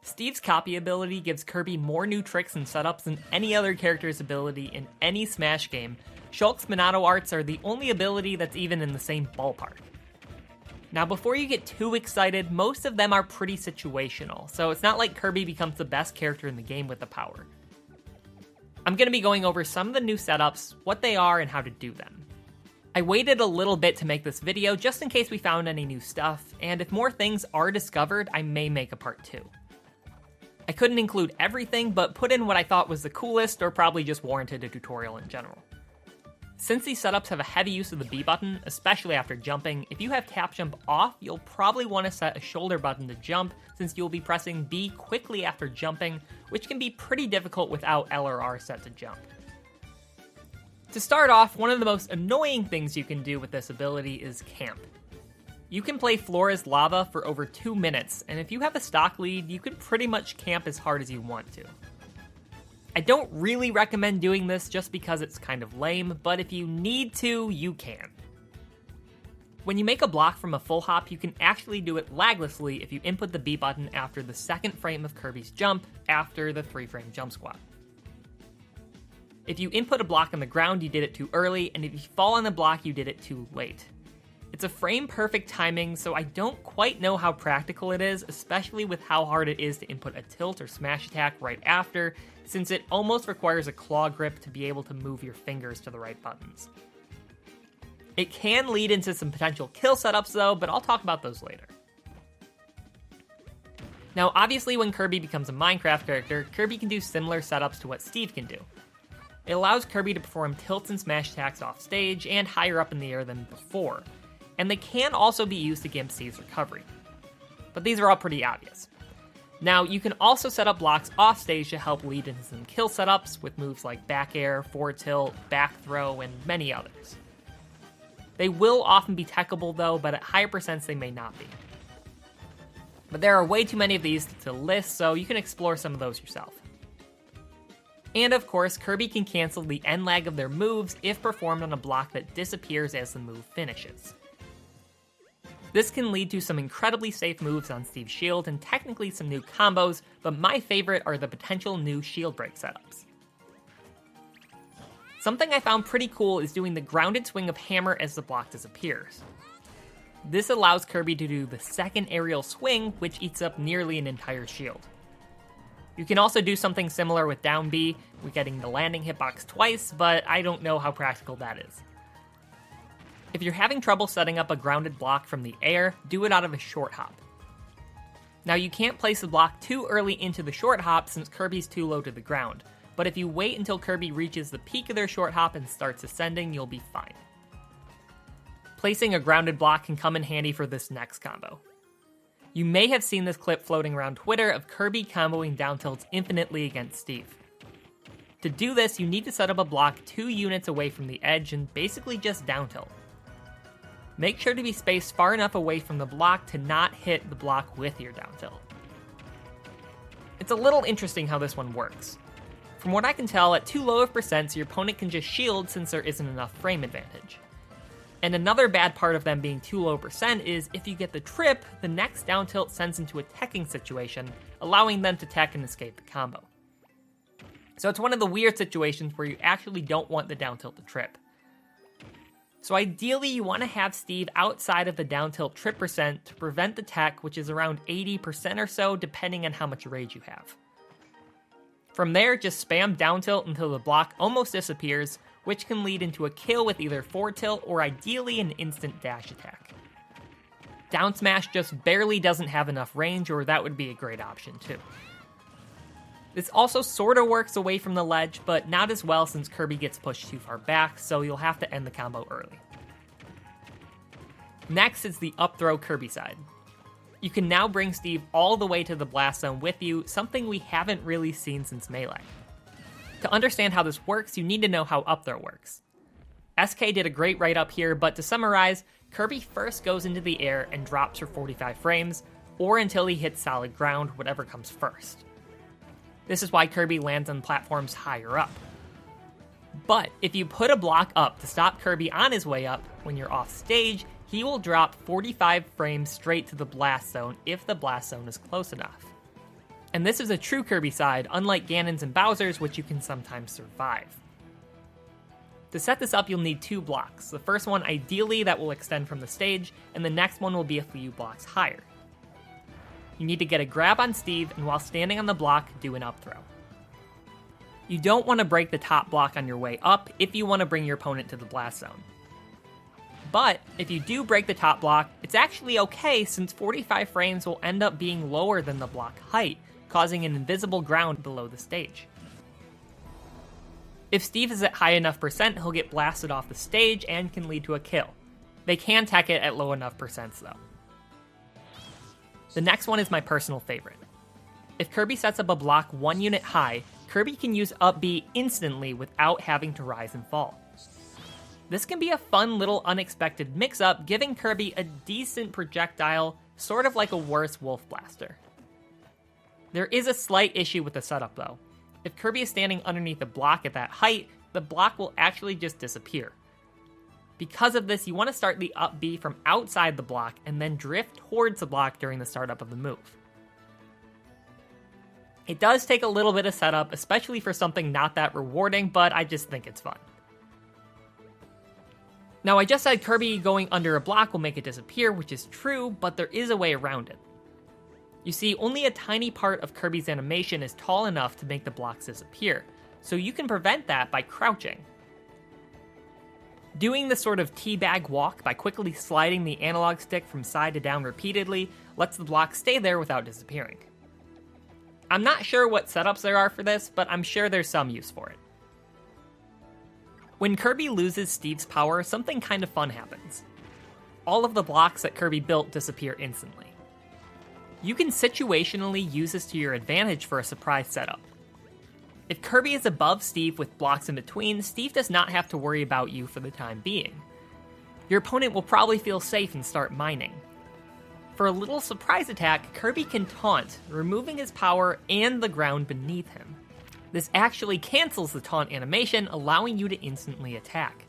Steve's copy ability gives Kirby more new tricks and setups than any other character's ability in any Smash game. Shulk's Monado arts are the only ability that's even in the same ballpark. Now, before you get too excited, most of them are pretty situational, so it's not like Kirby becomes the best character in the game with the power. I'm going to be going over some of the new setups, what they are, and how to do them. I waited a little bit to make this video just in case we found any new stuff, and if more things are discovered, I may make a part 2. I couldn't include everything, but put in what I thought was the coolest or probably just warranted a tutorial in general. Since these setups have a heavy use of the B button, especially after jumping, if you have tap jump off, you'll probably want to set a shoulder button to jump since you'll be pressing B quickly after jumping, which can be pretty difficult without L or R set to jump. To start off, one of the most annoying things you can do with this ability is camp. You can play floor as lava for over 2 minutes, and if you have a stock lead, you can pretty much camp as hard as you want to. I don't really recommend doing this just because it's kind of lame, but if you need to, you can. When you make a block from a full hop, you can actually do it laglessly if you input the B button after the second frame of Kirby's jump after the 3-frame jump squat. If you input a block on the ground, you did it too early, and if you fall on the block, you did it too late. It's a frame-perfect timing, so I don't quite know how practical it is, especially with how hard it is to input a tilt or smash attack right after, since it almost requires a claw grip to be able to move your fingers to the right buttons. It can lead into some potential kill setups though, but I'll talk about those later. Now obviously when Kirby becomes a Minecraft character, Kirby can do similar setups to what Steve can do. It allows Kirby to perform tilts and smash attacks off stage and higher up in the air than before, and they can also be used to gimp Steve's recovery. But these are all pretty obvious. Now, you can also set up blocks off stage to help lead into some kill setups with moves like back air, forward tilt, back throw, and many others. They will often be techable though, but at higher percents they may not be. But there are way too many of these to list, so you can explore some of those yourself. And of course, Kirby can cancel the end lag of their moves if performed on a block that disappears as the move finishes. This can lead to some incredibly safe moves on Steve's shield and technically some new combos, but my favorite are the potential new shield break setups. Something I found pretty cool is doing the grounded swing of hammer as the block disappears. This allows Kirby to do the second aerial swing, which eats up nearly an entire shield. You can also do something similar with down B, with getting the landing hitbox twice, but I don't know how practical that is. If you're having trouble setting up a grounded block from the air, do it out of a short hop. Now you can't place the block too early into the short hop since Kirby's too low to the ground, but if you wait until Kirby reaches the peak of their short hop and starts ascending, you'll be fine. Placing a grounded block can come in handy for this next combo. You may have seen this clip floating around Twitter of Kirby comboing down tilts infinitely against Steve. To do this, you need to set up a block 2 units away from the edge and basically just down tilt. Make sure to be spaced far enough away from the block to not hit the block with your down tilt. It's a little interesting how this one works. From what I can tell, at too low of percents, your opponent can just shield since there isn't enough frame advantage. And another bad part of them being too low percent is if you get the trip, the next down tilt sends into a teching situation, allowing them to tech and escape the combo. So it's one of the weird situations where you actually don't want the down tilt to trip. So ideally you want to have Steve outside of the down tilt trip percent to prevent the tech, which is around 80% or so depending on how much rage you have. From there, just spam down tilt until the block almost disappears, which can lead into a kill with either forward tilt or ideally an instant dash attack. Down smash just barely doesn't have enough range, or that would be a great option too. This also sorta works away from the ledge, but not as well since Kirby gets pushed too far back, so you'll have to end the combo early. Next is the up throw Kirby side. You can now bring Steve all the way to the blast zone with you, something we haven't really seen since Melee. To understand how this works, you need to know how up throw works. SK did a great write-up here, but to summarize, Kirby first goes into the air and drops for 45 frames, or until he hits solid ground, whatever comes first. This is why Kirby lands on platforms higher up. But if you put a block up to stop Kirby on his way up, when you're off stage, he will drop 45 frames straight to the blast zone if the blast zone is close enough. And this is a true Kirby side, unlike Ganon's and Bowser's, which you can sometimes survive. To set this up, you'll need 2 blocks. The first one, ideally, that will extend from the stage, and the next one will be a few blocks higher. You need to get a grab on Steve, and while standing on the block, do an up throw. You don't want to break the top block on your way up if you want to bring your opponent to the blast zone. But if you do break the top block, it's actually okay since 45 frames will end up being lower than the block height, causing an invisible ground below the stage. If Steve is at high enough percent, he'll get blasted off the stage and can lead to a kill. They can tech it at low enough percents though. The next one is my personal favorite. If Kirby sets up a block 1 unit high, Kirby can use up B instantly without having to rise and fall. This can be a fun little unexpected mix-up, giving Kirby a decent projectile, sort of like a worse Wolf Blaster. There is a slight issue with the setup though. If Kirby is standing underneath a block at that height, the block will actually just disappear. Because of this, you want to start the up B from outside the block and then drift towards the block during the startup of the move. It does take a little bit of setup, especially for something not that rewarding, but I just think it's fun. Now, I just said Kirby going under a block will make it disappear, which is true, but there is a way around it. You see, only a tiny part of Kirby's animation is tall enough to make the blocks disappear, so you can prevent that by crouching. Doing the sort of teabag walk by quickly sliding the analog stick from side to down repeatedly lets the block stay there without disappearing. I'm not sure what setups there are for this, but I'm sure there's some use for it. When Kirby loses Steve's power, something kind of fun happens. All of the blocks that Kirby built disappear instantly. You can situationally use this to your advantage for a surprise setup. If Kirby is above Steve with blocks in between, Steve does not have to worry about you for the time being. Your opponent will probably feel safe and start mining. For a little surprise attack, Kirby can taunt, removing his power and the ground beneath him. This actually cancels the taunt animation, allowing you to instantly attack.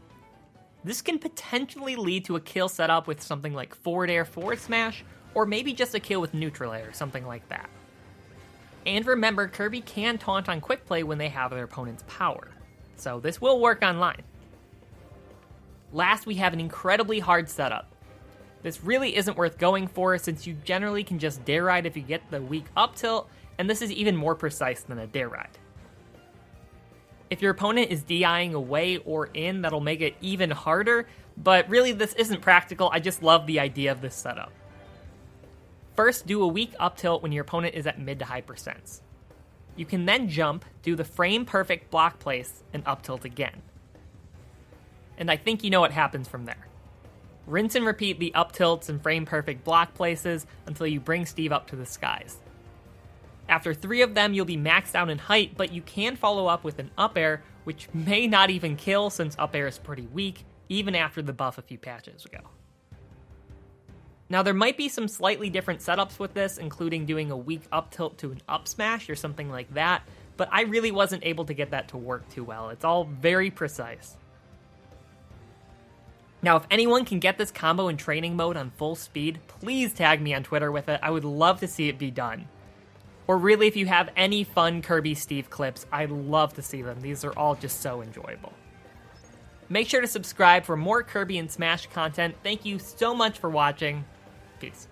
This can potentially lead to a kill setup with something like forward air forward smash, or maybe just a kill with neutral air, something like that. And remember, Kirby can taunt on quick play when they have their opponent's power, so this will work online. Last, we have an incredibly hard setup. This really isn't worth going for since you generally can just dare ride if you get the weak up tilt, and this is even more precise than a dare ride. If your opponent is DIing away or in, that'll make it even harder, but really this isn't practical, I just love the idea of this setup. First, do a weak up tilt when your opponent is at mid to high percents. You can then jump, do the frame perfect block place, and up tilt again. And I think you know what happens from there. Rinse and repeat the up tilts and frame perfect block places until you bring Steve up to the skies. After 3 of them, you'll be maxed out in height, but you can follow up with an up air, which may not even kill since up air is pretty weak, even after the buff a few patches ago. Now, there might be some slightly different setups with this, including doing a weak up tilt to an up smash or something like that, but I really wasn't able to get that to work too well. It's all very precise. Now, if anyone can get this combo in training mode on full speed, please tag me on Twitter with it. I would love to see it be done. Or really, if you have any fun Kirby Steve clips, I'd love to see them. These are all just so enjoyable. Make sure to subscribe for more Kirby and Smash content. Thank you so much for watching. Peace.